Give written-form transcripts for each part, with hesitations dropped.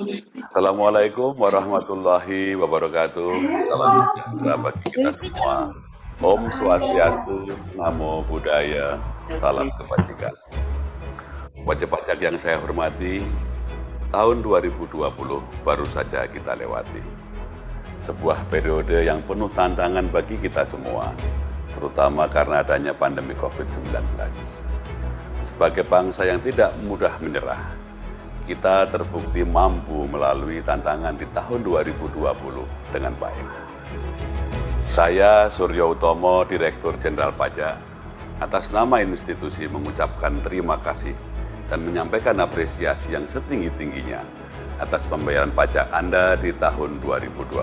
Assalamualaikum warahmatullahi wabarakatuh. Salam sejahtera bagi kita semua. Om Swastiastu, Namo Buddhaya, salam kebajikan. Wajib pajak yang saya hormati, tahun 2020 baru saja kita lewati. Sebuah periode yang penuh tantangan bagi kita semua, terutama karena adanya pandemi COVID-19. Sebagai bangsa yang tidak mudah menyerah, kita terbukti mampu melalui tantangan di tahun 2020 dengan baik. Saya Suryo Utomo, Direktur Jenderal Pajak, atas nama institusi mengucapkan terima kasih dan menyampaikan apresiasi yang setinggi-tingginya atas pembayaran pajak Anda di tahun 2020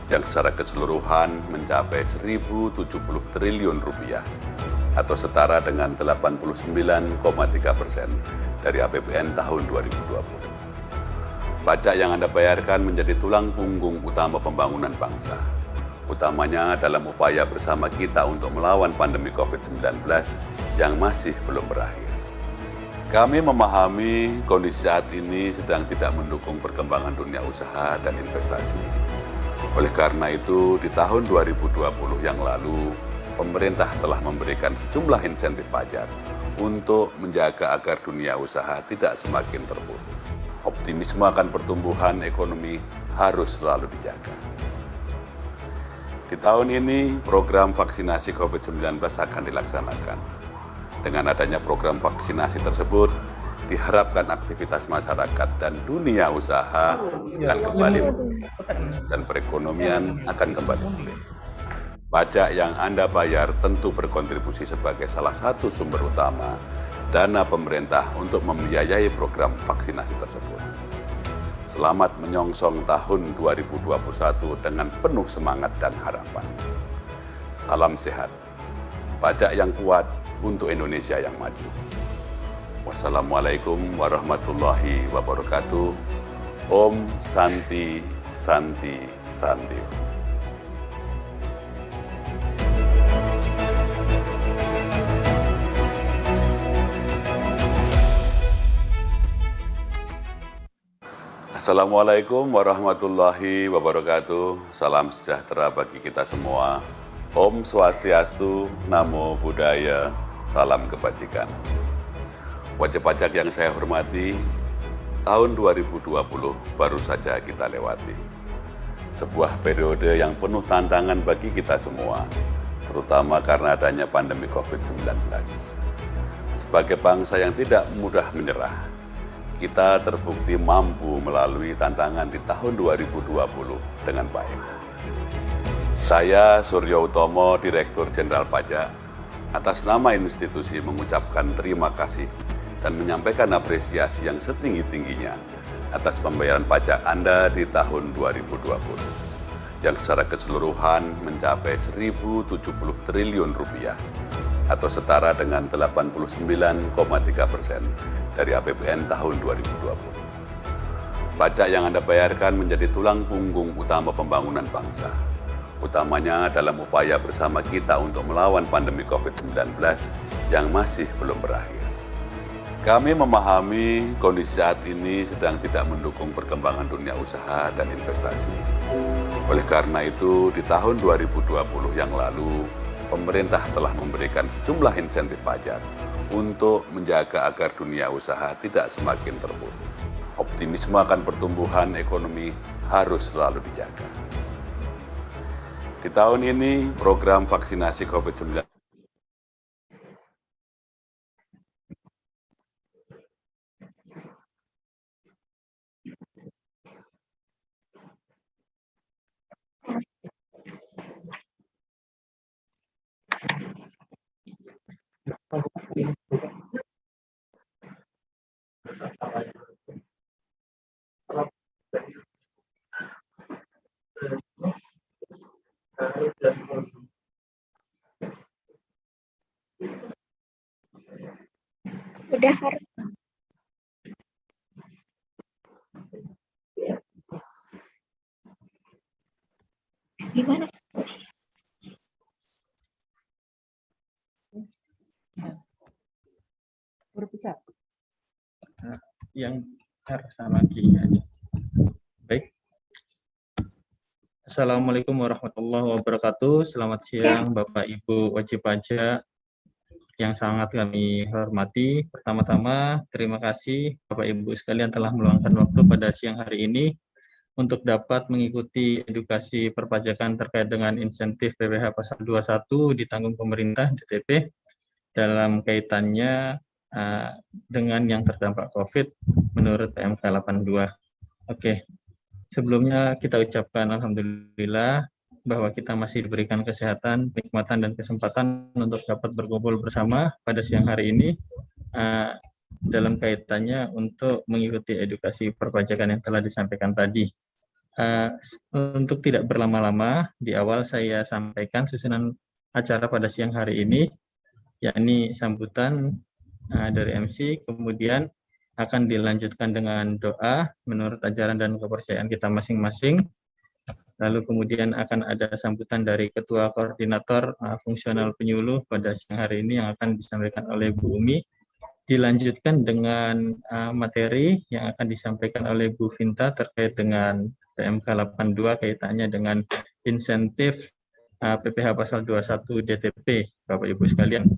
yang secara keseluruhan mencapai 1.070 triliun rupiah atau setara dengan 89,3% dari APBN tahun 2020. Pajak yang Anda bayarkan menjadi tulang punggung utama pembangunan bangsa, utamanya dalam upaya bersama kita untuk melawan pandemi COVID-19 yang masih belum berakhir. Kami memahami kondisi saat ini sedang tidak mendukung perkembangan dunia usaha dan investasi. Oleh karena itu, di tahun 2020 yang lalu, pemerintah telah memberikan sejumlah insentif pajak untuk menjaga agar dunia usaha tidak semakin terpuruk. Optimisme akan pertumbuhan ekonomi harus selalu dijaga. Di tahun ini, program vaksinasi COVID-19 akan dilaksanakan. Dengan adanya program vaksinasi tersebut, diharapkan aktivitas masyarakat dan dunia usaha akan kembali pulih dan perekonomian akan kembali pulih. Pajak yang Anda bayar tentu berkontribusi sebagai salah satu sumber utama dana pemerintah untuk membiayai program vaksinasi tersebut. Selamat menyongsong tahun 2021 dengan penuh semangat dan harapan. Salam sehat, pajak yang kuat untuk Indonesia yang maju. Wassalamualaikum warahmatullahi wabarakatuh. Om Santi Santi Santi. Assalamualaikum warahmatullahi wabarakatuh. Salam sejahtera bagi kita semua. Om Swastiastu, Namo Buddhaya, salam kebajikan. Wajib pajak yang saya hormati, tahun 2020 baru saja kita lewati. Sebuah periode yang penuh tantangan bagi kita semua, terutama karena adanya pandemi COVID-19. Sebagai bangsa yang tidak mudah menyerah, kita terbukti mampu melalui tantangan di tahun 2020 dengan baik. Saya Suryo Utomo, Direktur Jenderal Pajak, atas nama institusi mengucapkan terima kasih dan menyampaikan apresiasi yang setinggi-tingginya atas pembayaran pajak Anda di tahun 2020 yang secara keseluruhan mencapai 1.070 triliun rupiah atau setara dengan 89,3% dari APBN tahun 2020. Pajak yang Anda bayarkan menjadi tulang punggung utama pembangunan bangsa, utamanya dalam upaya bersama kita untuk melawan pandemi COVID-19 yang masih belum berakhir. Kami memahami kondisi saat ini sedang tidak mendukung perkembangan dunia usaha dan investasi. Oleh karena itu, di tahun 2020 yang lalu, pemerintah telah memberikan sejumlah insentif pajak untuk menjaga agar dunia usaha tidak semakin terpuruk. Optimisme akan pertumbuhan ekonomi harus selalu dijaga. Di tahun ini, program vaksinasi COVID-19 Udah harus gimana? Huruf besar. Yang besar sama G aja. Assalamualaikum warahmatullahi wabarakatuh. Selamat siang Bapak Ibu wajib pajak yang sangat kami hormati. Pertama-tama, terima kasih Bapak Ibu sekalian telah meluangkan waktu pada siang hari ini untuk dapat mengikuti edukasi perpajakan terkait dengan insentif PPh pasal 21 ditanggung pemerintah DTP dalam kaitannya dengan yang terdampak COVID menurut PMK 82. Oke. Sebelumnya kita ucapkan alhamdulillah bahwa kita masih diberikan kesehatan, kenikmatan, dan kesempatan untuk dapat berkumpul bersama pada siang hari ini dalam kaitannya untuk mengikuti edukasi perpajakan yang telah disampaikan tadi. Untuk tidak berlama-lama, di awal saya sampaikan susunan acara pada siang hari ini, yakni sambutan dari MC, kemudian akan dilanjutkan dengan doa menurut ajaran dan kepercayaan kita masing-masing. Lalu kemudian akan ada sambutan dari Ketua Koordinator Fungsional Penyuluh pada siang hari ini yang akan disampaikan oleh Bu Umi. Dilanjutkan dengan materi yang akan disampaikan oleh Bu Vinta terkait dengan PMK 82 kaitannya dengan insentif PPh pasal 21 DTP, Bapak Ibu sekalian.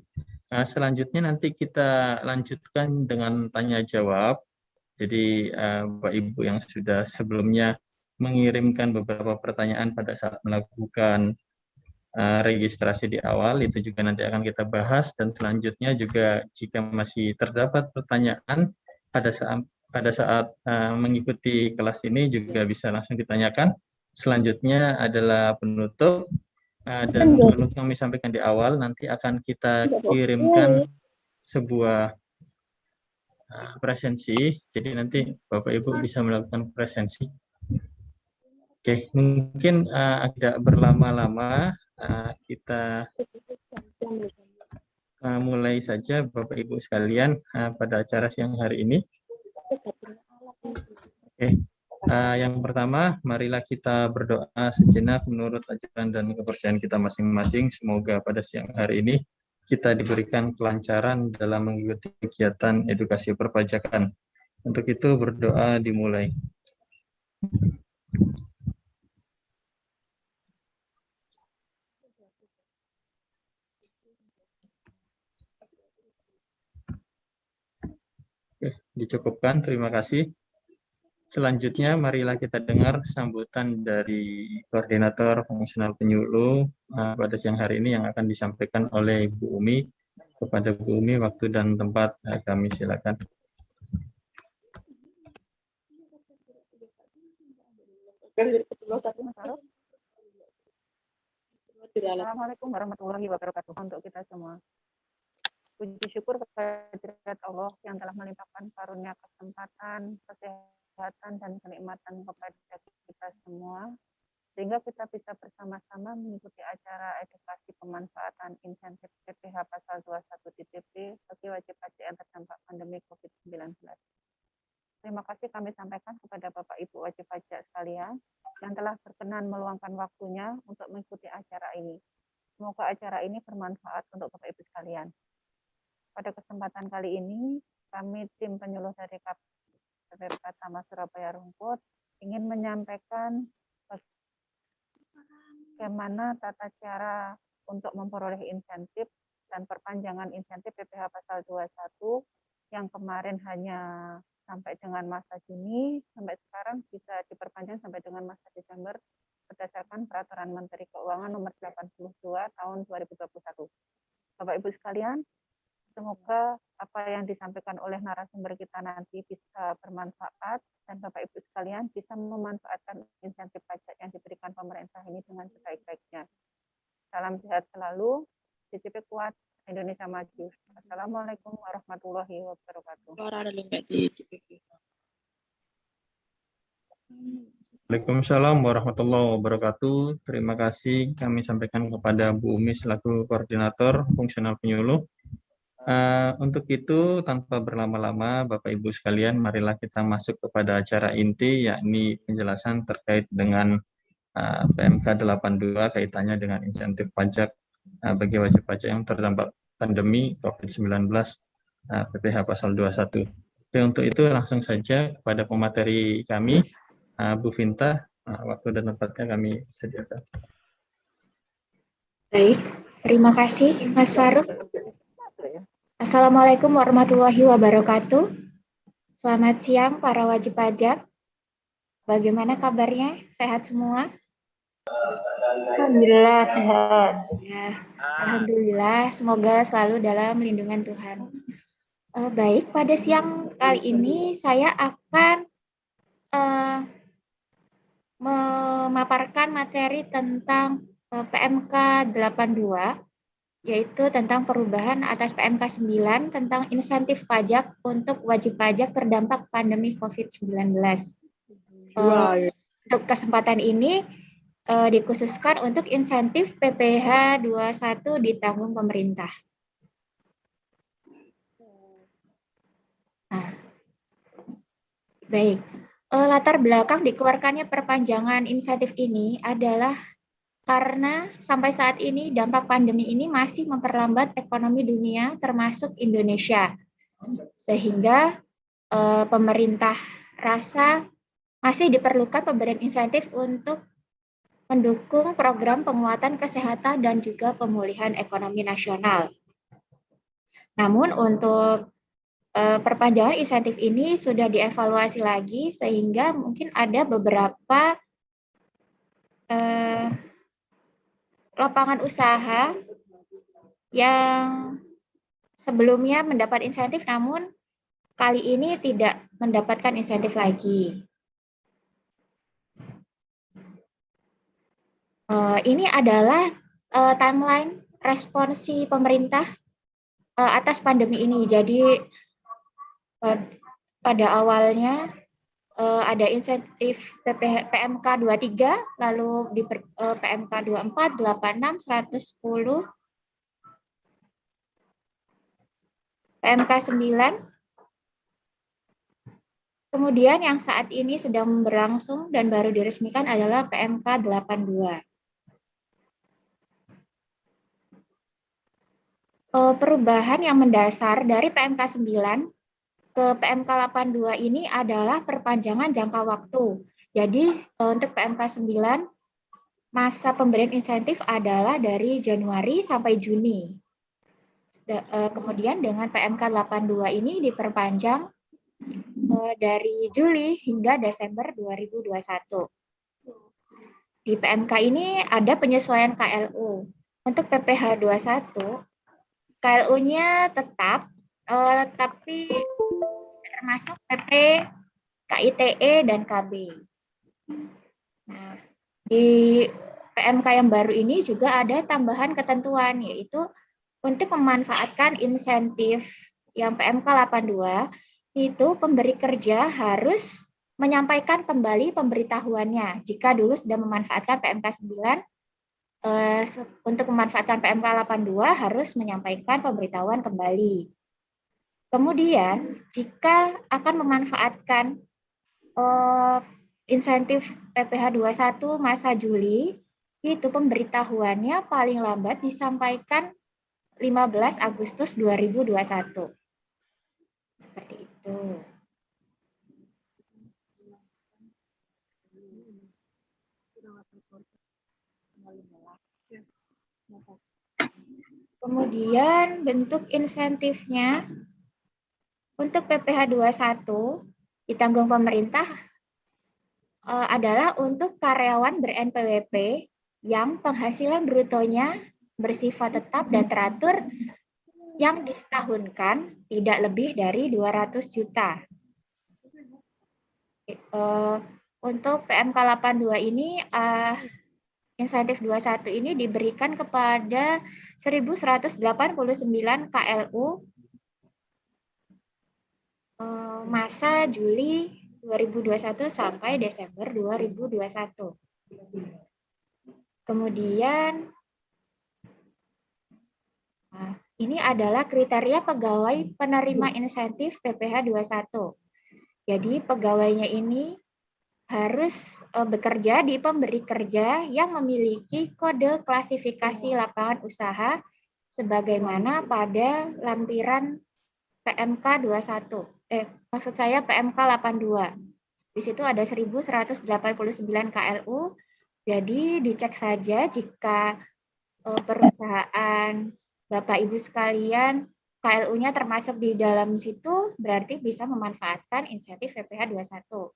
Selanjutnya nanti kita lanjutkan dengan tanya jawab. Jadi Bapak Ibu yang sudah sebelumnya mengirimkan beberapa pertanyaan pada saat melakukan registrasi di awal, itu juga nanti akan kita bahas, dan selanjutnya juga jika masih terdapat pertanyaan pada saat mengikuti kelas ini juga bisa langsung ditanyakan. Selanjutnya adalah penutup. Dan perlu kami sampaikan di awal, nanti akan kita kirimkan sebuah presensi, jadi nanti Bapak Ibu bisa melakukan presensi. Oke, mungkin agak berlama-lama, kita mulai saja Bapak Ibu sekalian pada acara siang hari ini. Oke. Yang pertama, marilah kita berdoa sejenak menurut ajaran dan kepercayaan kita masing-masing. Semoga pada siang hari ini kita diberikan kelancaran dalam mengikuti kegiatan edukasi perpajakan. Untuk itu berdoa dimulai. Oke, dicukupkan. Terima kasih. Selanjutnya, marilah kita dengar sambutan dari Koordinator Fungsional Penyuluh pada siang hari ini yang akan disampaikan oleh Bu Umi. Kepada Bu Umi, waktu dan tempat kami silakan. Assalamualaikum warahmatullahi wabarakatuh untuk kita semua. Puji syukur kepada Allah yang telah melimpahkan karunia kesempatan, kesehatan, dan kenikmatan kepada kita semua, sehingga kita bisa bersama-sama mengikuti acara edukasi pemanfaatan insentif PPh pasal 21 DTP bagi wajib pajak yang terdampak pandemi COVID-19. Terima kasih kami sampaikan kepada Bapak Ibu wajib pajak sekalian yang telah berkenan meluangkan waktunya untuk mengikuti acara ini. Semoga acara ini bermanfaat untuk Bapak Ibu sekalian. Pada kesempatan kali ini, kami tim penyuluh dari KPP Pratama Surabaya Rungkut ingin menyampaikan bagaimana tata cara untuk memperoleh insentif dan perpanjangan insentif PPh pasal 21 yang kemarin hanya sampai dengan masa Juni, sampai sekarang bisa diperpanjang sampai dengan masa Desember berdasarkan Peraturan Menteri Keuangan Nomor 82 Tahun 2021. Bapak Ibu sekalian, semoga apa yang disampaikan oleh narasumber kita nanti bisa bermanfaat dan Bapak Ibu sekalian bisa memanfaatkan insentif pajak yang diberikan pemerintah ini dengan sebaik-baiknya. Salam sehat selalu, DJP kuat, Indonesia maju. Assalamualaikum warahmatullahi wabarakatuh. Waalaikumsalam warahmatullahi wabarakatuh. Terima kasih kami sampaikan kepada Bu Umi selaku Koordinator Fungsional Penyuluh. Untuk itu, tanpa berlama-lama, Bapak Ibu sekalian, marilah kita masuk kepada acara inti, yakni penjelasan terkait dengan PMK 82 kaitannya dengan insentif pajak bagi wajib pajak yang terdampak pandemi COVID-19 PPh pasal 21. Oke, untuk itu langsung saja kepada pemateri kami, Bu Vinta, waktu dan tempatnya kami sediakan. Baik, terima kasih Mas Faruk. Assalamualaikum warahmatullahi wabarakatuh. Selamat siang para wajib pajak. Bagaimana kabarnya? Sehat semua? Alhamdulillah sehat. Ya, alhamdulillah. Semoga selalu dalam lindungan Tuhan. Baik, pada siang kali ini saya akan memaparkan materi tentang PMK 82, yaitu tentang perubahan atas PMK 9 tentang insentif pajak untuk wajib pajak terdampak pandemi COVID-19. Untuk kesempatan ini dikhususkan untuk insentif PPh 21 ditanggung pemerintah. Nah, baik, latar belakang dikeluarkannya perpanjangan insentif ini adalah karena sampai saat ini dampak pandemi ini masih memperlambat ekonomi dunia termasuk Indonesia. Sehingga pemerintah rasa masih diperlukan pemberian insentif untuk mendukung program penguatan kesehatan dan juga pemulihan ekonomi nasional. Namun untuk perpanjangan insentif ini sudah dievaluasi lagi sehingga mungkin ada beberapa lapangan usaha yang sebelumnya mendapat insentif namun kali ini tidak mendapatkan insentif lagi. Ini adalah timeline responsi pemerintah atas pandemi ini. Jadi pada awalnya ada insentif PMK 23, lalu di PMK 24, 86, 110, PMK 9. Kemudian yang saat ini sedang berlangsung dan baru diresmikan adalah PMK 82. Perubahan yang mendasar dari PMK 9 ke PMK 82 ini adalah perpanjangan jangka waktu. Jadi untuk PMK 9 masa pemberian insentif adalah dari Januari sampai Juni. Kemudian dengan PMK 82 ini diperpanjang dari Juli hingga Desember 2021. Di PMK ini ada penyesuaian KLU. Untuk PPh 21, KLU-nya tetap, tapi termasuk PP, KITE, dan KB. Nah, di PMK yang baru ini juga ada tambahan ketentuan, yaitu untuk memanfaatkan insentif yang PMK 82, itu pemberi kerja harus menyampaikan kembali pemberitahuannya. Jika dulu sudah memanfaatkan PMK 9, untuk memanfaatkan PMK 82 harus menyampaikan pemberitahuan kembali. Kemudian, jika akan memanfaatkan insentif PPh 21 masa Juli, itu pemberitahuannya paling lambat disampaikan 15 Agustus 2021. Seperti itu. Kemudian bentuk insentifnya untuk PPh 21 ditanggung pemerintah adalah untuk karyawan ber-NPWP yang penghasilan brutonya bersifat tetap dan teratur yang disetahunkan tidak lebih dari 200 juta. Untuk PMK 82 ini insentif 21 ini diberikan kepada 1.189 KLU masa Juli 2021 sampai Desember 2021. Kemudian ini adalah kriteria pegawai penerima insentif PPh 21. Jadi pegawainya ini harus bekerja di pemberi kerja yang memiliki kode klasifikasi lapangan usaha sebagaimana pada lampiran PMK 21. Maksud saya PMK 82. Di situ ada 1.189 KLU. Jadi dicek saja jika perusahaan Bapak Ibu sekalian KLU-nya termasuk di dalam situ, berarti bisa memanfaatkan insentif PPh 21.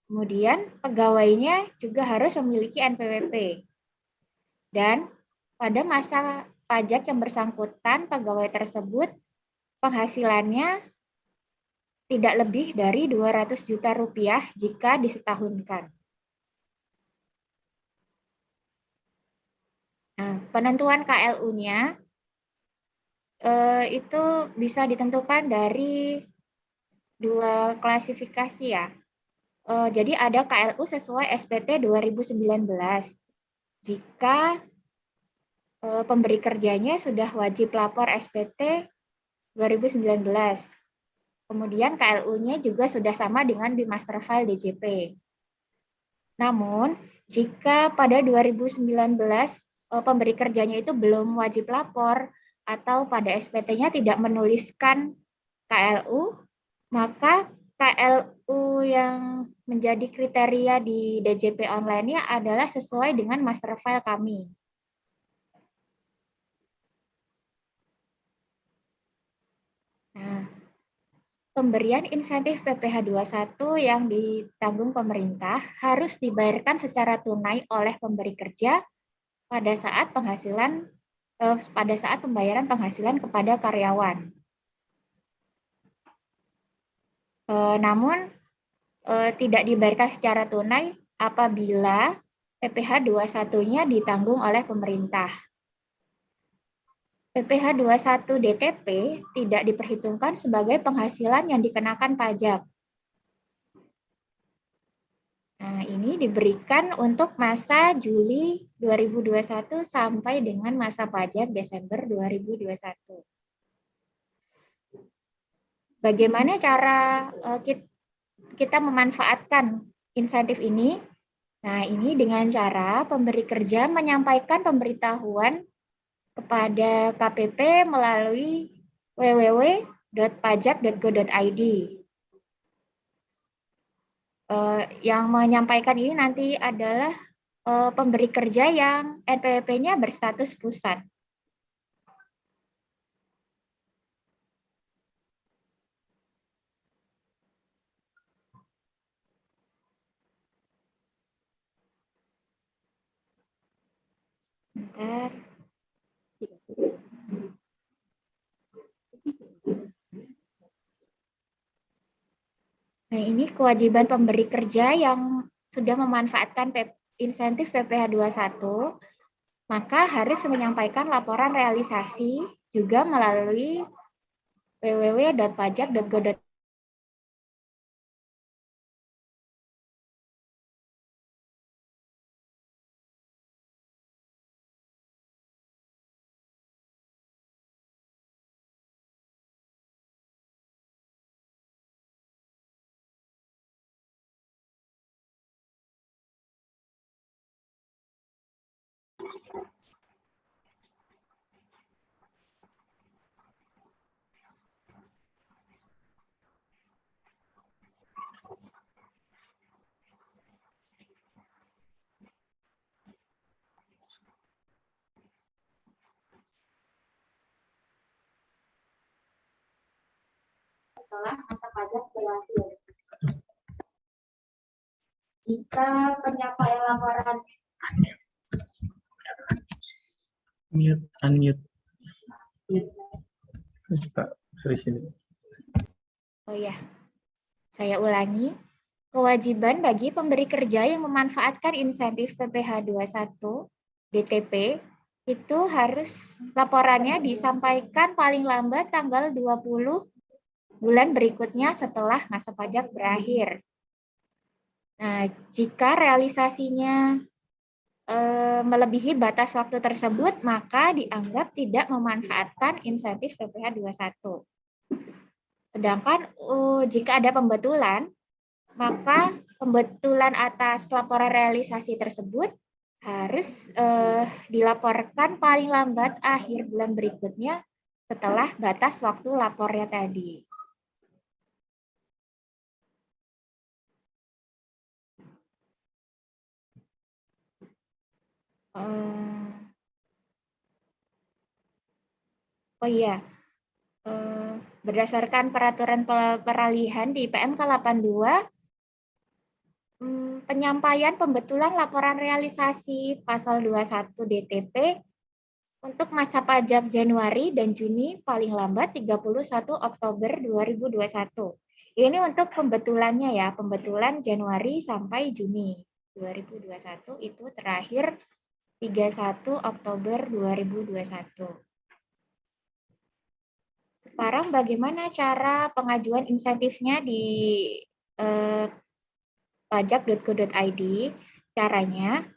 Kemudian pegawainya juga harus memiliki NPWP. Dan pada masa pajak yang bersangkutan, pegawai tersebut penghasilannya tidak lebih dari 200 juta rupiah jika disetahunkan. Nah, penentuan KLU-nya itu bisa ditentukan dari dua klasifikasi ya. Jadi ada KLU sesuai SPT 2019. Jika pemberi kerjanya sudah wajib lapor SPT 2019. Kemudian KLU-nya juga sudah sama dengan di master file DJP. Namun, jika pada 2019 pemberi kerjanya itu belum wajib lapor atau pada SPT-nya tidak menuliskan KLU, maka KLU yang menjadi kriteria di DJP online-nya adalah sesuai dengan master file kami. Nah, pemberian insentif PPh 21 yang ditanggung pemerintah harus dibayarkan secara tunai oleh pemberi kerja pada saat pembayaran penghasilan kepada karyawan. Namun tidak dibayarkan secara tunai apabila PPh 21-nya ditanggung oleh pemerintah. PPh 21 DTP tidak diperhitungkan sebagai penghasilan yang dikenakan pajak. Nah, ini diberikan untuk masa Juli 2021 sampai dengan masa pajak Desember 2021. Bagaimana cara kita memanfaatkan insentif ini? Nah, ini dengan cara pemberi kerja menyampaikan pemberitahuan kepada KPP melalui www.pajak.go.id. Yang menyampaikan ini nanti adalah pemberi kerja yang NPWP-nya berstatus pusat. Bentar. Nah, ini kewajiban pemberi kerja yang sudah memanfaatkan insentif PPh 21, maka harus menyampaikan laporan realisasi juga melalui www.pajak.go.id. Setelah masa pajak berakhir. Jika penyampaian laporan Unmute. Dari sini. Oh ya, saya ulangi. Kewajiban bagi pemberi kerja yang memanfaatkan insentif PPh 21 DTP itu harus laporannya disampaikan paling lambat tanggal 20 bulan berikutnya setelah masa pajak berakhir. Nah, jika realisasinya melebihi batas waktu tersebut, maka dianggap tidak memanfaatkan insentif PPh 21. Sedangkan jika ada pembetulan, maka pembetulan atas laporan realisasi tersebut harus dilaporkan paling lambat akhir bulan berikutnya setelah batas waktu lapornya tadi. Eh, oh iya, berdasarkan peraturan peralihan di PMK 82, penyampaian pembetulan laporan realisasi pasal 21 DTP untuk masa pajak Januari dan Juni paling lambat 31 Oktober 2021. Ini untuk pembetulannya ya, pembetulan Januari sampai Juni 2021 itu terakhir 31 Oktober 2021. Sekarang bagaimana cara pengajuan insentifnya di pajak.go.id? Caranya,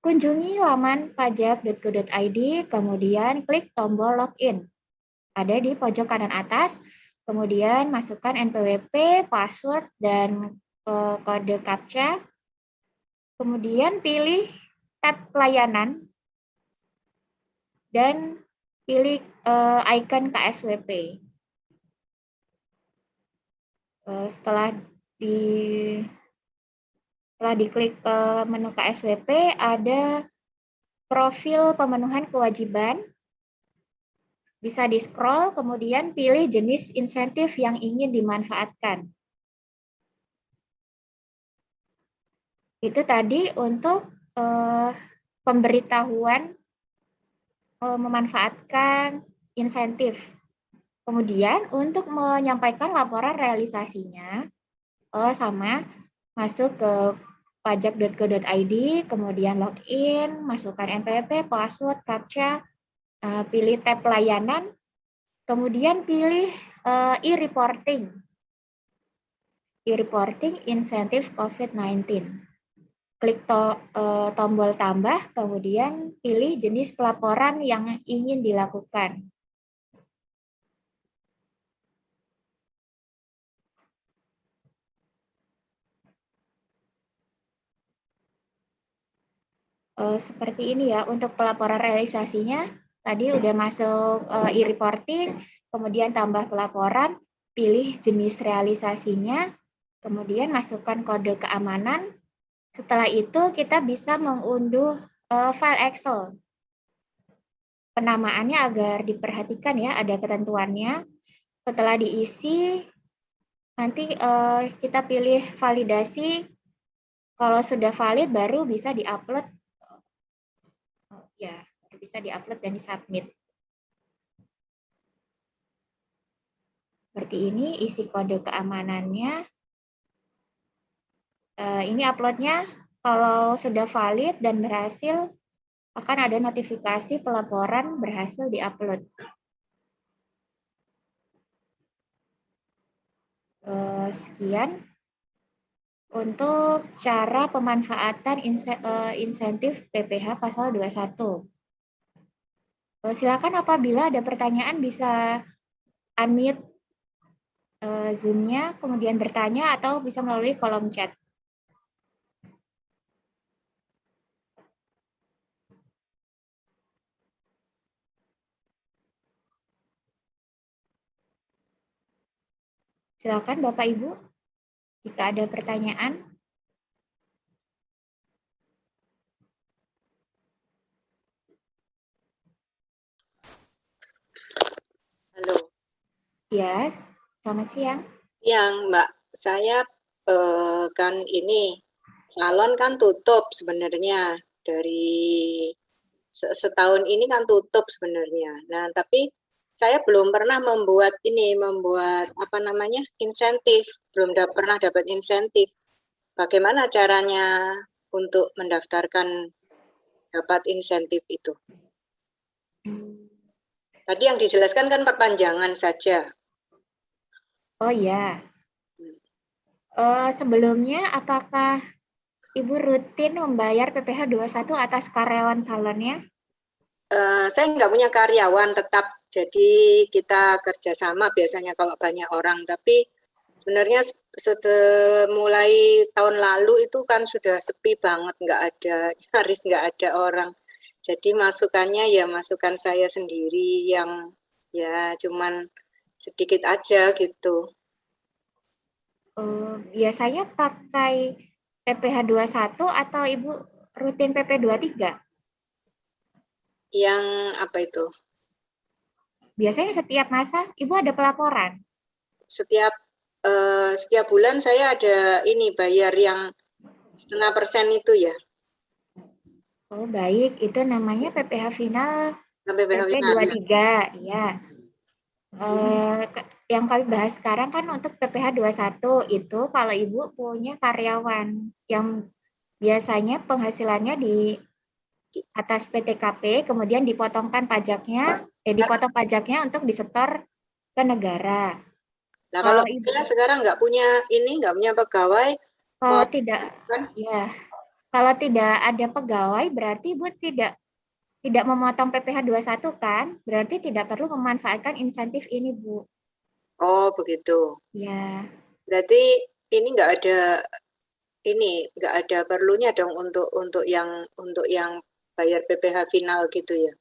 kunjungi laman pajak.go.id, kemudian klik tombol login. Ada di pojok kanan atas, kemudian masukkan NPWP, password, dan kode CAPTCHA. Kemudian pilih tab pelayanan, dan pilih icon KSWP. Setelah diklik menu KSWP, ada profil pemenuhan kewajiban. Bisa di-scroll, kemudian pilih jenis insentif yang ingin dimanfaatkan. Itu tadi untuk pemberitahuan memanfaatkan insentif. Kemudian untuk menyampaikan laporan realisasinya, sama masuk ke pajak.go.id, kemudian login, masukkan NPWP, password, CAPTCHA, pilih tab pelayanan, kemudian pilih e-reporting. E-reporting insentif COVID-19. Klik tombol tambah, kemudian pilih jenis pelaporan yang ingin dilakukan. Seperti ini ya, untuk pelaporan realisasinya, tadi udah masuk e-reporting, kemudian tambah pelaporan, pilih jenis realisasinya, kemudian masukkan kode keamanan. Setelah itu kita bisa mengunduh file Excel. Penamaannya agar diperhatikan ya, ada ketentuannya. Setelah diisi, nanti kita pilih validasi. Kalau sudah valid baru bisa diupload. Ya, bisa diupload dan disubmit. Seperti ini isi kode keamanannya. Ini uploadnya kalau sudah valid dan berhasil, akan ada notifikasi pelaporan berhasil diupload. Sekian untuk cara pemanfaatan insentif PPh pasal 21. Silakan apabila ada pertanyaan bisa unmute Zoom-nya, kemudian bertanya atau bisa melalui kolom chat. Silakan Bapak Ibu, jika ada pertanyaan. Halo. Ya, selamat siang. Yang Mbak, saya kan ini salon kan tutup sebenarnya dari setahun ini kan tutup sebenarnya. Nah, tapi saya belum pernah membuat apa namanya insentif, belum pernah dapat insentif. Bagaimana caranya untuk mendaftarkan dapat insentif itu? Tadi yang dijelaskan kan perpanjangan saja. Oh ya. Sebelumnya apakah Ibu rutin membayar PPh 21 atas karyawan salonnya? Saya nggak punya karyawan tetap, jadi kita kerjasama biasanya kalau banyak orang. Tapi sebenarnya mulai tahun lalu itu kan sudah sepi banget, nyaris nggak ada orang. Jadi masukannya ya masukan saya sendiri yang ya cuman sedikit aja gitu. Biasanya pakai PPh 21 atau Ibu rutin PP 23? Yang apa itu? Biasanya setiap masa Ibu ada pelaporan. Setiap bulan saya ada ini bayar yang 0,5% itu ya. Oh, baik. Itu namanya PPh final Sampai PP final ya. 23, ya. Yang kami bahas sekarang kan untuk PPh 21 itu kalau Ibu punya karyawan yang biasanya penghasilannya di atas PTKP, kemudian dipotong pajaknya untuk disetor ke negara. Nah, kalau Kalau Ibu saya sekarang nggak punya pegawai, kalau mau tidak kan? ya, kalau tidak ada pegawai berarti Ibu tidak memotong PPh 21 kan? Berarti tidak perlu memanfaatkan insentif ini, Bu. Oh, begitu. Ya. Berarti ini nggak ada perlunya dong untuk yang bayar PPh final gitu ya.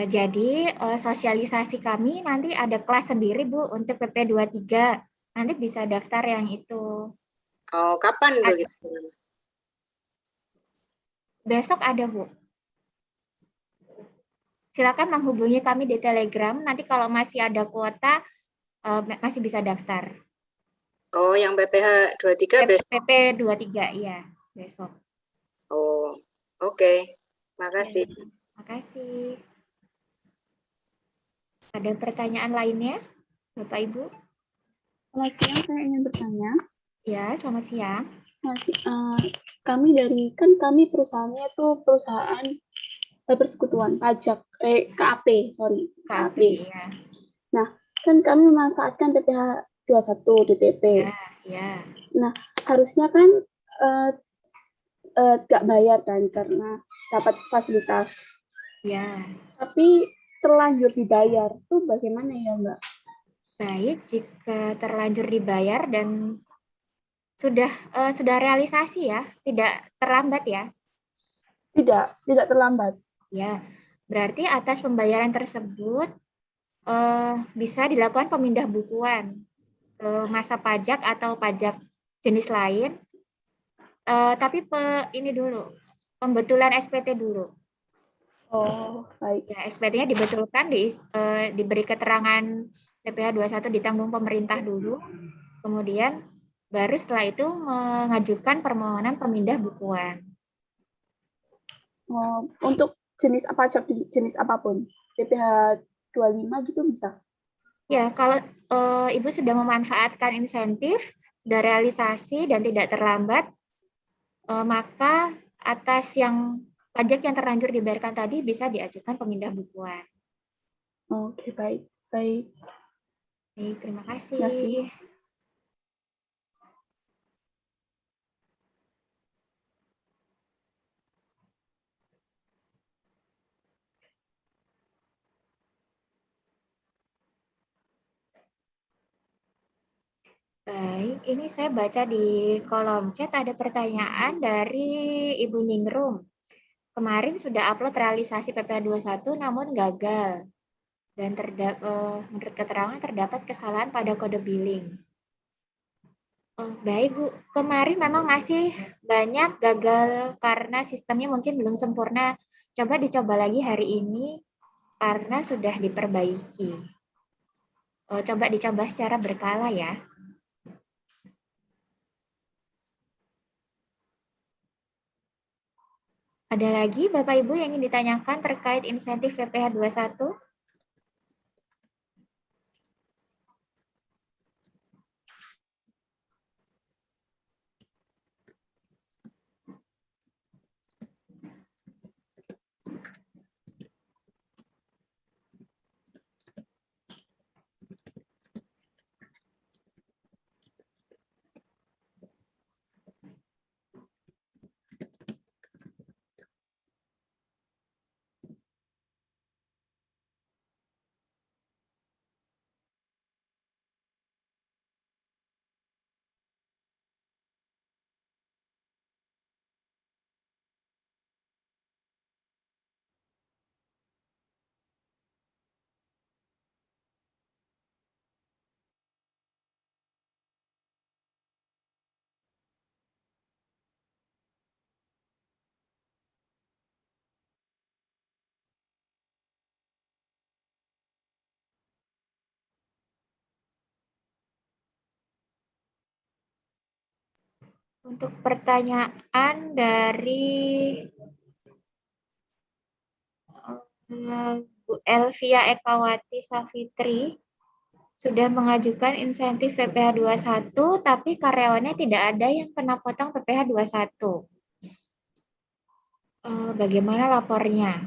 Jadi sosialisasi kami nanti ada kelas sendiri, Bu, untuk PP 23. Nanti bisa daftar yang itu. Oh, kapan begitu? Besok ada, Bu. Silakan menghubungi kami di Telegram. Nanti kalau masih ada kuota, masih bisa daftar. Oh, yang PPh 23 besok. PP 23, iya, besok. Oh, oke. Makasih. Ya, makasih. Ada pertanyaan lainnya, Bapak Ibu? Selamat siang, saya ingin bertanya. Ya, selamat siang. Kami perusahaannya itu perusahaan persekutuan pajak, KAP, sorry. KAP, ya. Nah, kan kami memanfaatkan PPh 21 DTP. Ya. Nah, harusnya kan nggak bayar kan karena dapat fasilitas. Ya. Tapi terlanjur dibayar, itu bagaimana ya, Mbak? Baik, jika terlanjur dibayar dan sudah realisasi ya, tidak terlambat ya. Tidak terlambat. Ya, berarti atas pembayaran tersebut bisa dilakukan pemindah bukuan ke masa pajak atau pajak jenis lain. Tapi ini dulu, pembetulan SPT dulu. Oh, baik. Ya, SPT-nya dibetulkan, diberi keterangan PPh 21 ditanggung pemerintah dulu, kemudian baru setelah itu mengajukan permohonan pemindah bukuan. Untuk jenis apapun, PPh 25 gitu bisa? Ya, kalau Ibu sudah memanfaatkan insentif, sudah realisasi dan tidak terlambat, maka atas pajak yang terlanjur dibayarkan tadi bisa diajukan pemindah bukuan. Oke, baik. Baik. Terima kasih. Terima kasih. Baik, ini saya baca di kolom chat ada pertanyaan dari Ibu Ningrum. Kemarin sudah upload realisasi PPh 21 namun gagal. Dan menurut keterangan terdapat kesalahan pada kode billing. Oh, baik, Bu. Kemarin memang masih banyak gagal karena sistemnya mungkin belum sempurna. Coba dicoba lagi hari ini karena sudah diperbaiki. Coba dicoba secara berkala ya. Ada lagi Bapak Ibu yang ingin ditanyakan terkait insentif PPh 21? Untuk pertanyaan dari Bu Elvia Ekawati Safitri, sudah mengajukan insentif PPh 21, tapi karyawannya tidak ada yang kena potong PPh 21. Bagaimana lapornya?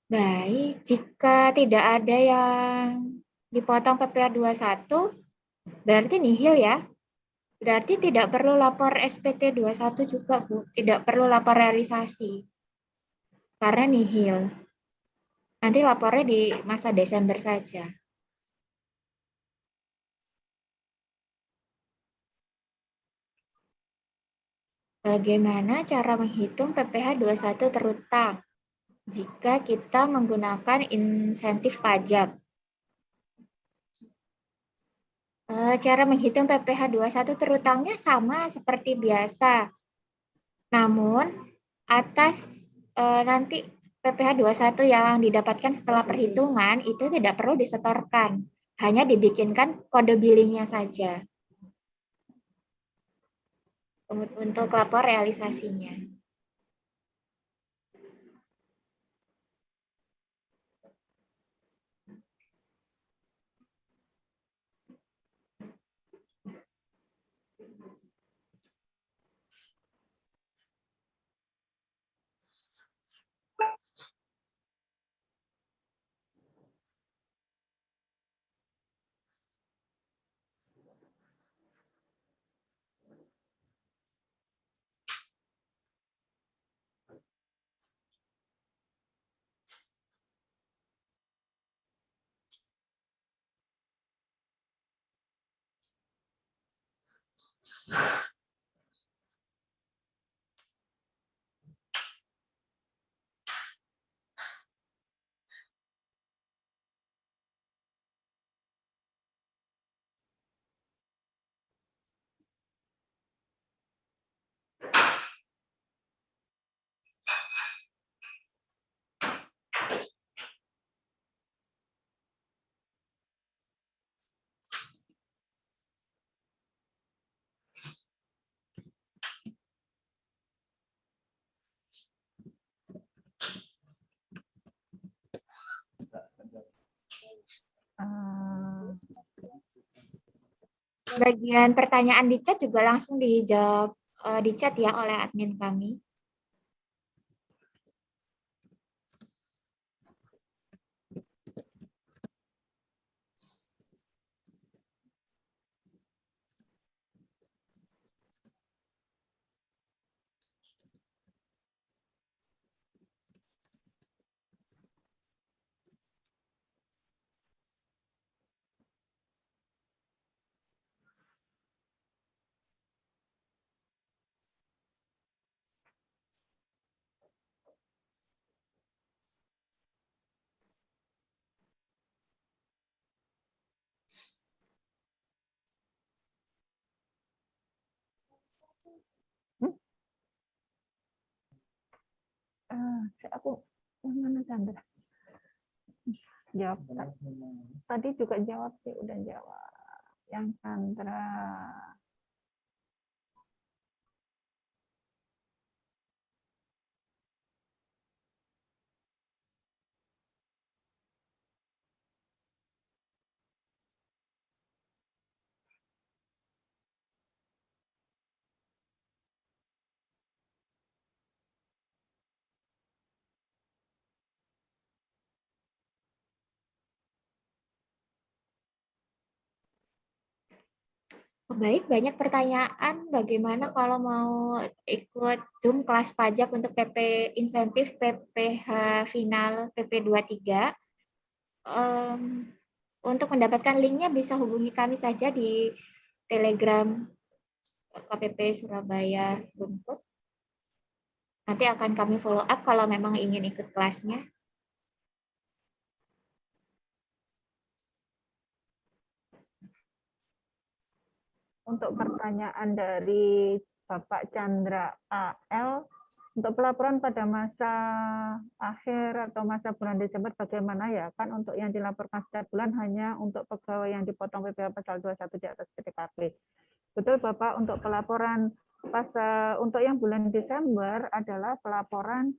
Baik, jika tidak ada yang dipotong PPh 21, berarti nihil ya. Berarti tidak perlu lapor SPT 21 juga, Bu. Tidak perlu lapor realisasi. Karena nihil. Nanti lapornya di masa Desember saja. Bagaimana cara menghitung PPh 21 terutang jika kita menggunakan insentif pajak? Cara menghitung PPh 21 terutangnya sama seperti biasa. Namun, atas nanti PPh 21 yang didapatkan setelah perhitungan itu tidak perlu disetorkan. Hanya dibikinkan kode billingnya saja untuk lapor realisasinya. Bagian pertanyaan di chat juga langsung dijawab di chat ya oleh admin kami. Aku yang mana Chandra? Jawab. Tadi juga jawab sih, udah jawab. Yang Chandra. Baik, banyak pertanyaan bagaimana kalau mau ikut Zoom kelas pajak untuk PP insentif PPh final PP 23. Untuk mendapatkan linknya bisa hubungi kami saja di Telegram KPP Surabaya Rumput. Nanti akan kami follow up kalau memang ingin ikut kelasnya. Untuk pertanyaan dari Bapak Chandra AL, untuk pelaporan pada masa akhir atau masa bulan Desember bagaimana ya? Kan untuk yang dilaporkan setiap bulan hanya untuk pegawai yang dipotong PPh pasal 21 di atas PTKP. Betul Bapak, untuk pelaporan untuk yang bulan Desember adalah pelaporan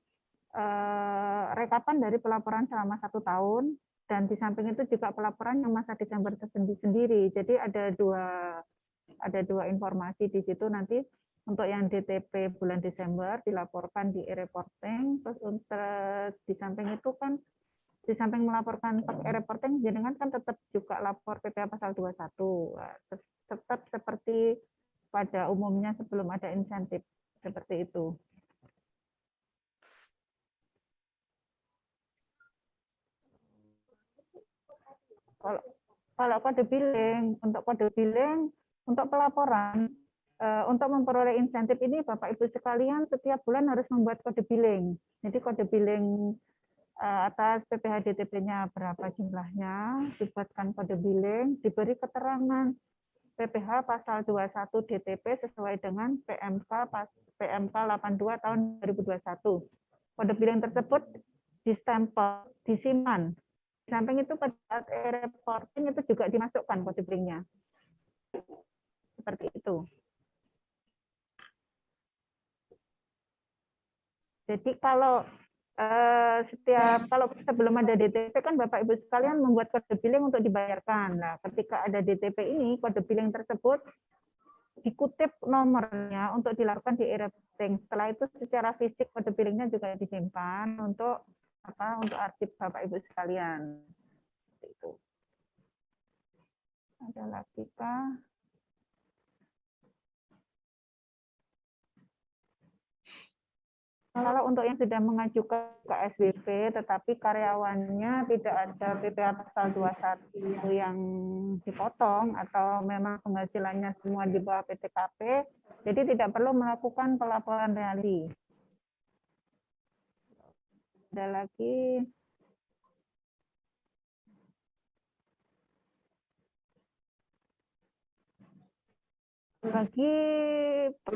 rekapan dari pelaporan selama 1 tahun, dan di samping itu juga pelaporan yang masa Desember sendiri. Jadi ada dua informasi di situ nanti. Untuk yang DTP bulan Desember dilaporkan di e-reporting, terus untuk di samping itu kan di samping melaporkan e-reporting, jenengan kan tetap juga lapor PPh pasal 21, tetap seperti pada umumnya sebelum ada insentif, seperti itu. Kalau kode billing, untuk pelaporan, untuk memperoleh insentif ini Bapak Ibu sekalian setiap bulan harus membuat kode billing. Jadi kode billing atas PPh DTP-nya berapa jumlahnya, dibuatkan kode billing, diberi keterangan PPh pasal 21 DTP sesuai dengan PMK 82 tahun 2021. Kode billing tersebut distempel, disiman. Di samping itu pada saat e-reporting itu juga dimasukkan kode billingnya. Seperti itu. Jadi kalau sebelum ada DTP kan Bapak Ibu sekalian membuat kode billing untuk dibayarkan. Nah, ketika ada DTP ini, kode billing tersebut dikutip nomornya untuk dilakukan di e-reporting. Setelah itu secara fisik kode billingnya juga disimpan untuk arsip Bapak Ibu sekalian. Itu. Ada lagi kah? Kalau untuk yang sudah mengajukan ke SBP tetapi karyawannya tidak ada PPh pasal 21 yang dipotong atau memang penghasilannya semua di bawah PTKP, jadi tidak perlu melakukan pelaporan reali. Ada lagi. Bagi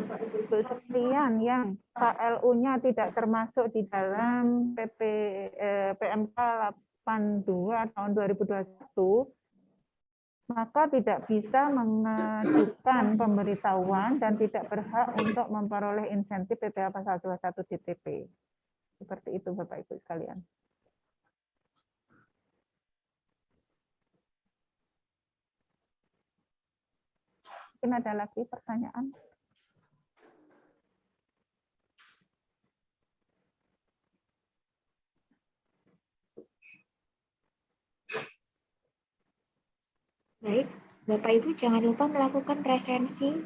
Ibu sekalian yang KLU-nya tidak termasuk di dalam PMK 82 tahun 2021, maka tidak bisa mengajukan pemberitahuan dan tidak berhak untuk memperoleh insentif PPh pasal 21 DTP. Seperti itu Bapak Ibu sekalian. Mungkin ada lagi pertanyaan? Baik, Bapak Ibu jangan lupa melakukan presensi.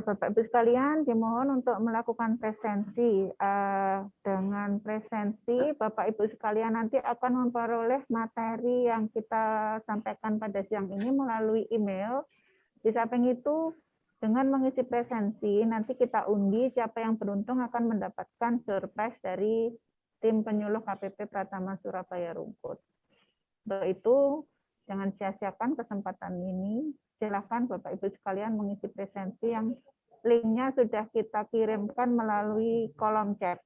Bapak Ibu sekalian dimohon untuk melakukan presensi. Dengan presensi Bapak Ibu sekalian nanti akan memperoleh materi yang kita sampaikan pada siang ini melalui email. Di samping itu dengan mengisi presensi nanti kita undi siapa yang beruntung akan mendapatkan surprise dari tim penyuluh KPP Pratama Surabaya Rungkut. Untuk itu jangan sia-siakan kesempatan ini. Silakan Bapak Ibu sekalian mengisi presensi yang linknya sudah kita kirimkan melalui kolom chat.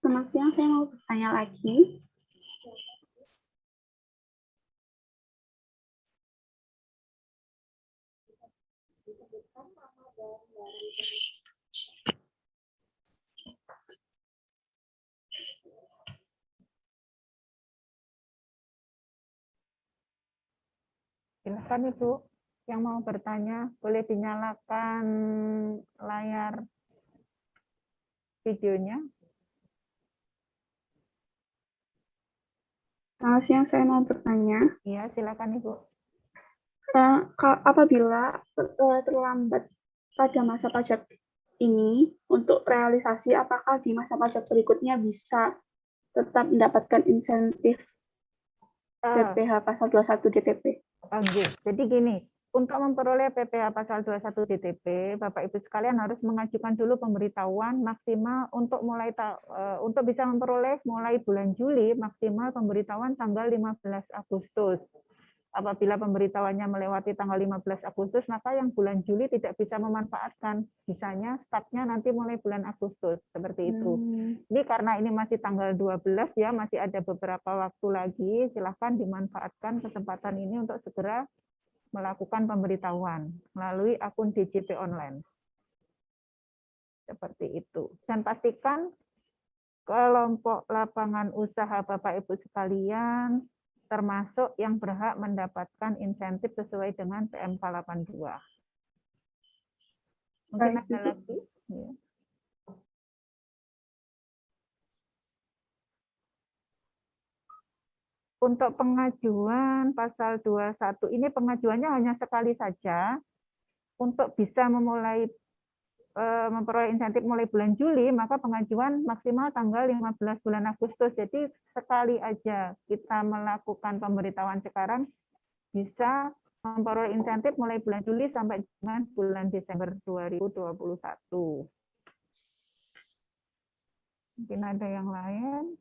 Selamat siang, saya mau bertanya lagi. Silakan Ibu yang mau bertanya, boleh dinyalakan layar videonya. Selamat siang, saya mau bertanya. Iya, silakan Ibu. Apabila terlambat pada masa pajak ini untuk realisasi, apakah di masa pajak berikutnya bisa tetap mendapatkan insentif PPh pasal 21 DTP? Jadi gini, untuk memperoleh PPh pasal 21 DTP, Bapak Ibu sekalian harus mengajukan dulu pemberitahuan maksimal untuk untuk bisa memperoleh mulai bulan Juli, maksimal pemberitahuan tanggal 15 Agustus. apabila pemberitahuannya melewati tanggal 15 Agustus, maka yang bulan Juli tidak bisa memanfaatkan. Bisanya startnya nanti mulai bulan Agustus, seperti itu. Ini karena ini masih tanggal 12 ya, masih ada beberapa waktu lagi, silahkan dimanfaatkan kesempatan ini untuk segera melakukan pemberitahuan melalui akun DJP online. Seperti itu. Dan pastikan kelompok lapangan usaha Bapak Ibu sekalian termasuk yang berhak mendapatkan insentif sesuai dengan PMK 82. Mungkin Baik, ada Ibu. lagi? Ya. Untuk pengajuan pasal 21 ini pengajuannya hanya sekali saja. Untuk bisa memperoleh insentif mulai bulan Juli, maka pengajuan maksimal tanggal 15 bulan Agustus. Jadi sekali aja kita melakukan pemberitahuan sekarang, bisa memperoleh insentif mulai bulan Juli sampai dengan bulan Desember 2021. Mungkin ada yang lain?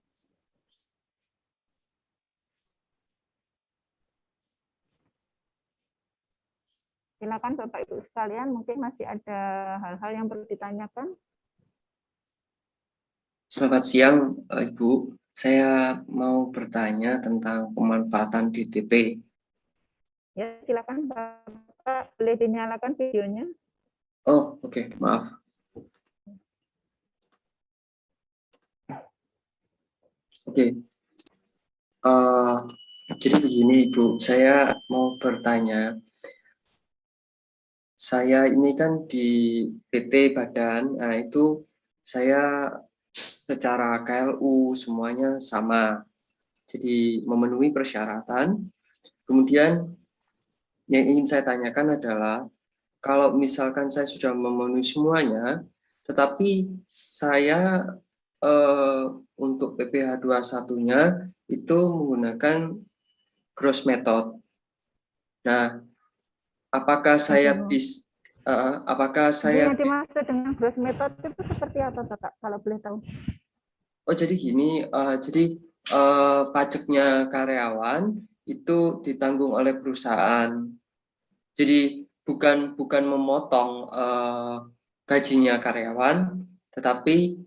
Silakan Bapak Ibu sekalian, mungkin masih ada hal-hal yang perlu ditanyakan. Selamat siang, Ibu. Saya mau bertanya tentang pemanfaatan DTP. Ya, silakan Bapak, boleh dinyalakan videonya. Oh, oke, maaf. Oke. Jadi begini, Ibu, saya mau bertanya. Saya ini kan di PT Badan, nah itu saya secara KLU semuanya sama. Jadi memenuhi persyaratan. Kemudian yang ingin saya tanyakan adalah, kalau misalkan saya sudah memenuhi semuanya, tetapi saya untuk PPh 21-nya itu menggunakan gross method. Nah, apakah saya Jadi yang dimaksud dengan gross method itu seperti apa, Bapak? Kalau boleh tahu. Oh, jadi gini, pajaknya karyawan itu ditanggung oleh perusahaan. Jadi bukan memotong gajinya karyawan, tetapi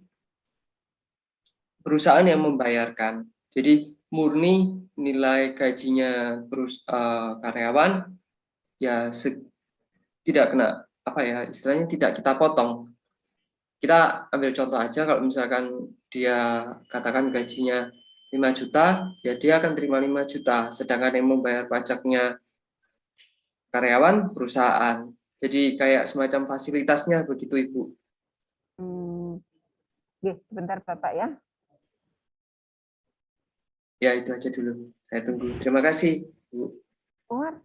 perusahaan yang membayarkan. Jadi murni nilai gajinya karyawan ya tidak kena apa ya, istilahnya tidak kita potong. Kita ambil contoh aja, kalau misalkan dia katakan gajinya 5 juta, ya dia akan terima 5 juta, sedangkan yang membayar pajaknya karyawan perusahaan. Jadi kayak semacam fasilitasnya begitu, Ibu. Sebentar Bapak ya. Ya, itu aja dulu. Saya tunggu. Terima kasih, Bu. Umar.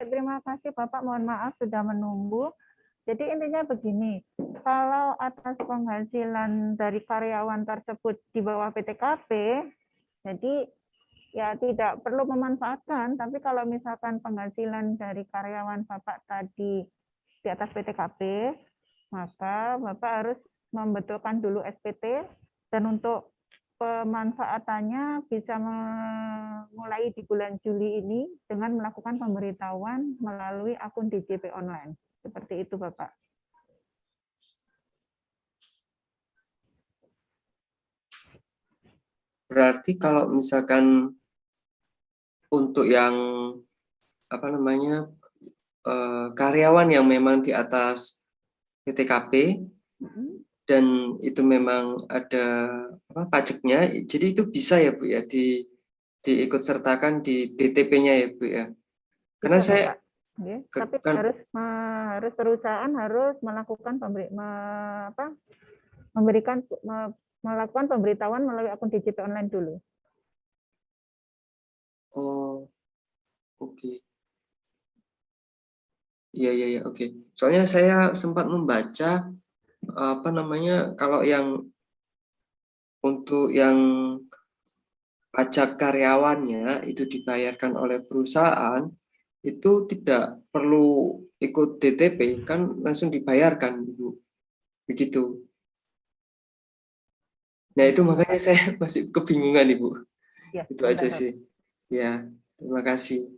Terima kasih Bapak, mohon maaf sudah menunggu. Jadi intinya begini, kalau atas penghasilan dari karyawan tersebut di bawah PTKP, jadi ya tidak perlu memanfaatkan, tapi kalau misalkan penghasilan dari karyawan Bapak tadi di atas PTKP, maka Bapak harus membetulkan dulu SPT, dan untuk pemanfaatannya bisa mulai di bulan Juli ini dengan melakukan pemberitahuan melalui akun DJP online. Seperti itu, Bapak. Berarti kalau misalkan untuk yang apa namanya karyawan yang memang di atas PTKP dan itu memang ada pajaknya, jadi itu bisa ya Bu ya diikut sertakan di DTP-nya ya Bu ya. Karena Bisa, saya Bapak. Tapi harus perusahaan harus melakukan melakukan pemberitahuan melalui akun DJP online dulu. Oh, oke. Iya, oke. Soalnya saya sempat membaca apa namanya kalau yang untuk yang pajak karyawannya itu dibayarkan oleh perusahaan itu tidak perlu ikut DTP, kan langsung dibayarkan Bu. Begitu. Nah, itu makanya saya masih kebingungan Ibu. Ya, Itu aja sih. Ya, terima kasih.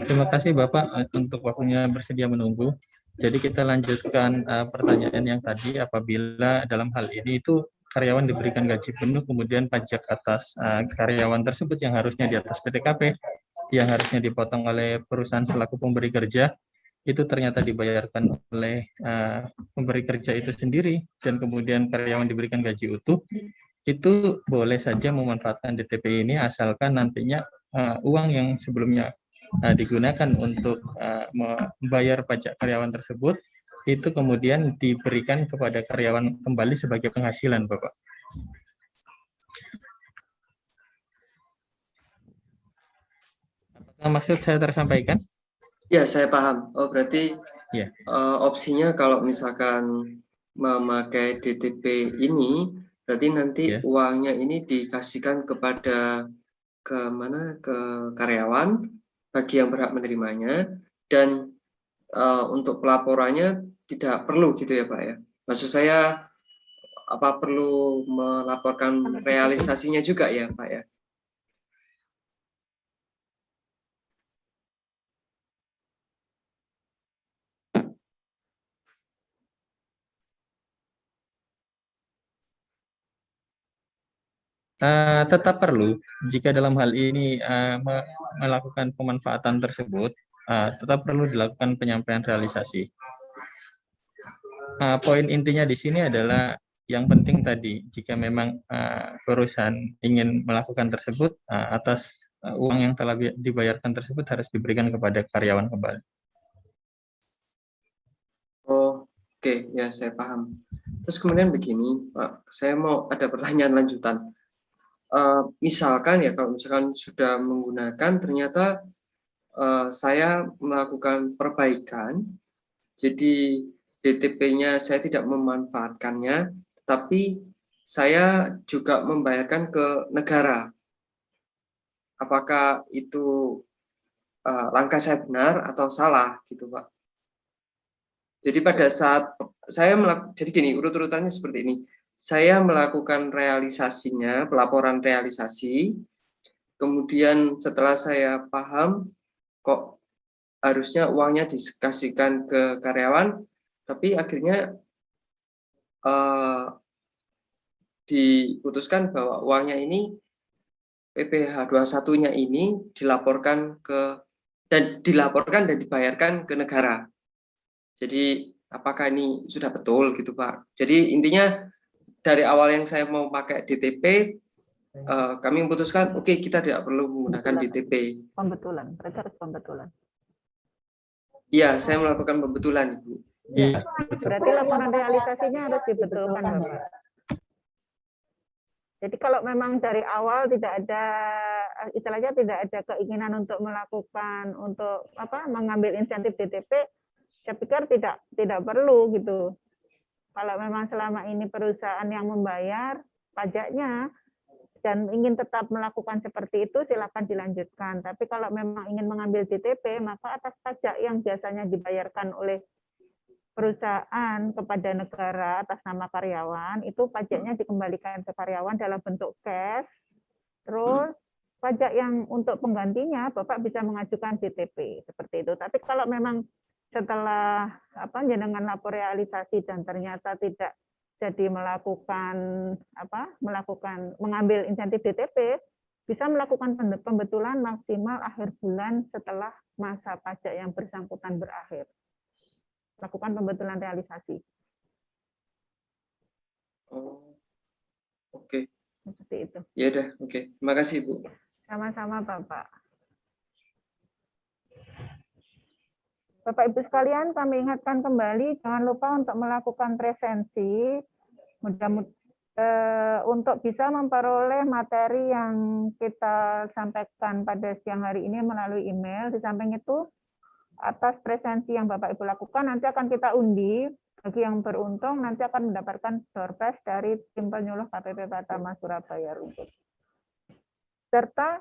Terima kasih Bapak untuk waktunya bersedia menunggu. Jadi kita lanjutkan pertanyaan yang tadi, apabila dalam hal ini itu karyawan diberikan gaji penuh, kemudian pajak atas karyawan tersebut yang harusnya di atas PTKP, yang harusnya dipotong oleh perusahaan selaku pemberi kerja, itu ternyata dibayarkan oleh pemberi kerja itu sendiri, dan kemudian karyawan diberikan gaji utuh, itu boleh saja memanfaatkan DTP ini asalkan nantinya uang yang sebelumnya digunakan untuk membayar pajak karyawan tersebut itu kemudian diberikan kepada karyawan kembali sebagai penghasilan, Bapak. Apakah maksud saya tersampaikan? Ya, saya paham. Oh, berarti Ya. Opsinya kalau misalkan memakai DTP ini, berarti nanti uangnya ini dikasihkan kepada ke karyawan bagi yang berhak menerimanya, dan untuk pelaporannya tidak perlu gitu ya Pak ya. Maksud saya apa perlu melaporkan realisasinya juga ya Pak ya? Tetap perlu jika dalam hal ini melakukan pemanfaatan tersebut, tetap perlu dilakukan penyampaian realisasi. poin intinya di sini adalah yang penting tadi, jika memang perusahaan ingin melakukan tersebut, atas uang yang telah dibayarkan tersebut harus diberikan kepada karyawan kembali. Oh, oke, ya saya paham. Terus kemudian begini, Pak, saya mau ada pertanyaan lanjutan. Misalkan ya, kalau misalkan sudah menggunakan, ternyata saya melakukan perbaikan, jadi DTP-nya saya tidak memanfaatkannya, tapi saya juga membayarkan ke negara. Apakah itu langkah saya benar atau salah gitu, Pak? Jadi pada saat saya jadi gini, urut-urutannya seperti ini. Saya melakukan realisasinya, pelaporan realisasi, kemudian setelah saya paham kok harusnya uangnya dikasihkan ke karyawan, tapi akhirnya diputuskan bahwa uangnya ini PPh 21-nya ini dilaporkan dan dibayarkan ke negara. Jadi apakah ini sudah betul gitu, Pak? Jadi intinya dari awal yang saya mau pakai DTP, kami memutuskan oke, kita tidak perlu menggunakan DTP. Pembetulan, berarti harus pembetulan. Iya, saya melakukan pembetulan, Ibu. Iya. Berarti laporan realisasinya harus dibetulkan, Bapak. Jadi kalau memang dari awal tidak ada, istilahnya tidak ada keinginan untuk mengambil insentif DTP, saya pikir tidak perlu gitu. Kalau memang selama ini perusahaan yang membayar pajaknya dan ingin tetap melakukan seperti itu, silakan dilanjutkan. Tapi kalau memang ingin mengambil DTP, maka atas pajak yang biasanya dibayarkan oleh perusahaan kepada negara atas nama karyawan, itu pajaknya dikembalikan ke karyawan dalam bentuk cash. Terus pajak yang untuk penggantinya Bapak bisa mengajukan DTP seperti itu. Tapi kalau memang setelah jenengan lapor realisasi dan ternyata tidak jadi mengambil insentif DTP, bisa melakukan pembetulan maksimal akhir bulan setelah masa pajak yang bersangkutan berakhir. Lakukan pembetulan realisasi. Oh, oke. Seperti itu. Ya udah, oke. Terima kasih, Bu. Sama-sama, Bapak. Bapak Ibu sekalian, kami ingatkan kembali jangan lupa untuk melakukan presensi. Untuk bisa memperoleh materi yang kita sampaikan pada siang hari ini melalui email. Di samping itu, atas presensi yang Bapak Ibu lakukan, nanti akan kita undi. Bagi yang beruntung, nanti akan mendapatkan door prize dari tim penyuluh KPP Pratama Surabaya Rungkut. Serta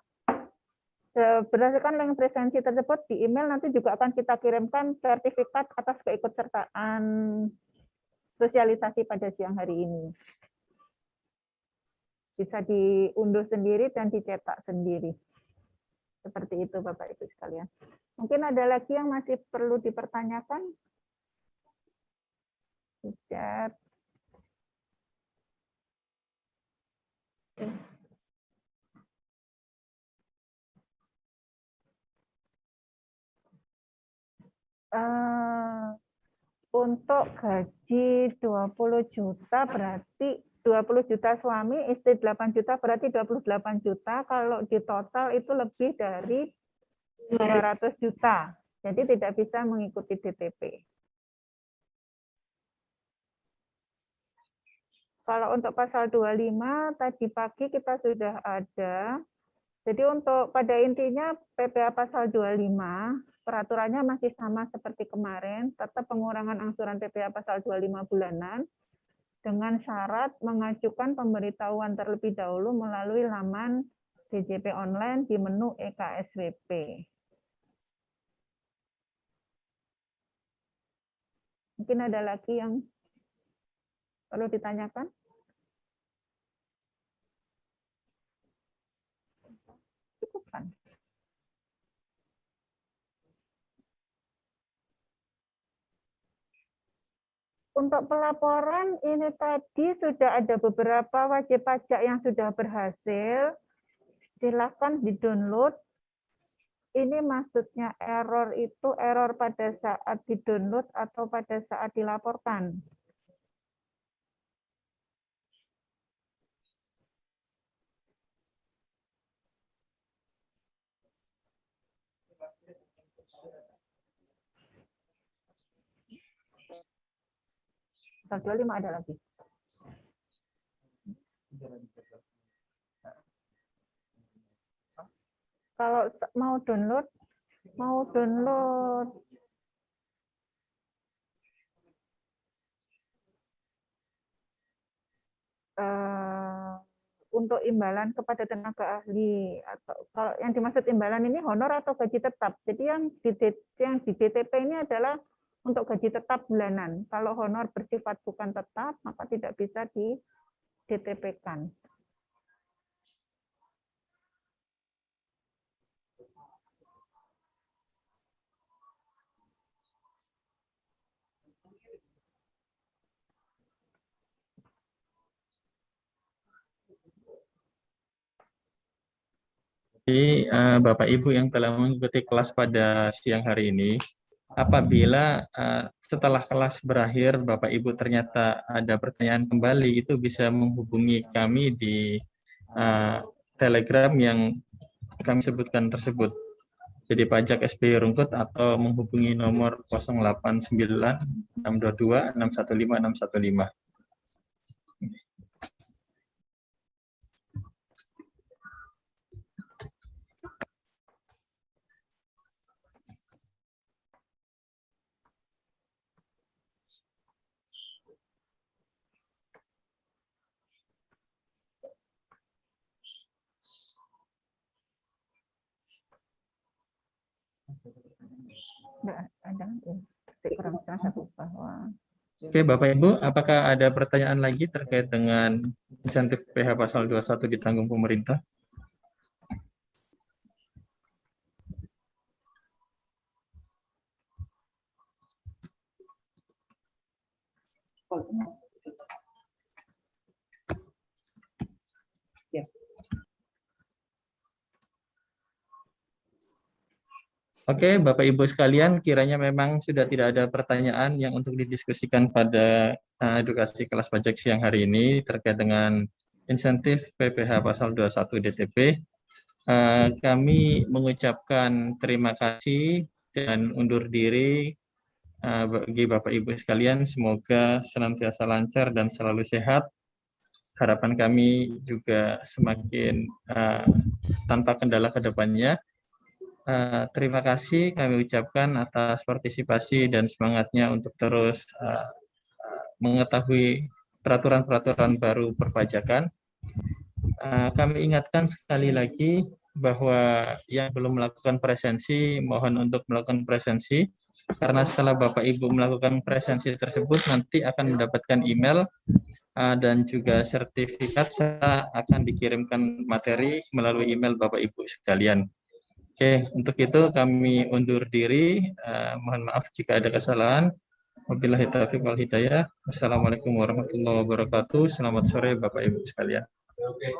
berdasarkan link presensi tersebut di email nanti juga akan kita kirimkan sertifikat atas keikutsertaan sosialisasi pada siang hari ini. Bisa diunduh sendiri dan dicetak sendiri. Seperti itu Bapak Ibu sekalian. Mungkin ada lagi yang masih perlu dipertanyakan? Chat. Untuk gaji 20 juta berarti 20 juta suami, istri 8 juta berarti 28 juta. Kalau di total itu lebih dari 200 juta. Jadi tidak bisa mengikuti DTP. Kalau untuk pasal 25 tadi pagi kita sudah ada. Jadi untuk pada intinya PPh pasal 25 peraturannya masih sama seperti kemarin, tetap pengurangan angsuran PPh pasal 25 bulanan dengan syarat mengajukan pemberitahuan terlebih dahulu melalui laman DJP online di menu EKSWP. Mungkin ada lagi yang perlu ditanyakan? Cukupkan. Untuk pelaporan ini tadi sudah ada beberapa wajib pajak yang sudah berhasil. Silakan di-download. Ini maksudnya error itu error pada saat di-download atau pada saat dilaporkan. Pasal 25 ada lagi. Kalau mau download untuk imbalan kepada tenaga ahli, atau kalau yang dimaksud imbalan ini honor atau gaji tetap. Jadi yang di DTP ini adalah untuk gaji tetap bulanan. Kalau honor bersifat bukan tetap, maka tidak bisa di DTP-kan. Jadi Bapak Ibu yang telah mengikuti kelas pada siang hari ini, apabila setelah kelas berakhir Bapak Ibu ternyata ada pertanyaan kembali, itu bisa menghubungi kami di Telegram yang kami sebutkan tersebut. Jadi pajak SPY Rungkut, atau menghubungi nomor 089 622 615 615. Oke, Bapak Ibu, apakah ada pertanyaan lagi terkait dengan insentif PH pasal 21 ditanggung pemerintah? Oke, Bapak Ibu sekalian, kiranya memang sudah tidak ada pertanyaan yang untuk didiskusikan pada edukasi kelas pajak siang hari ini terkait dengan insentif PPh pasal 21 DTP. Kami mengucapkan terima kasih dan undur diri bagi Bapak Ibu sekalian. Semoga senantiasa lancar dan selalu sehat. Harapan kami juga semakin tanpa kendala ke depannya. Terima kasih kami ucapkan atas partisipasi dan semangatnya untuk terus mengetahui peraturan-peraturan baru perpajakan. Kami ingatkan sekali lagi bahwa yang belum melakukan presensi, mohon untuk melakukan presensi, karena setelah Bapak Ibu melakukan presensi tersebut, nanti akan mendapatkan email dan juga sertifikat serta akan dikirimkan materi melalui email Bapak Ibu sekalian. Oke, untuk itu kami undur diri. Mohon maaf jika ada kesalahan. Wabillahi taufiq wal hidayah. Wassalamualaikum warahmatullahi wabarakatuh. Selamat sore Bapak Ibu sekalian. Oke.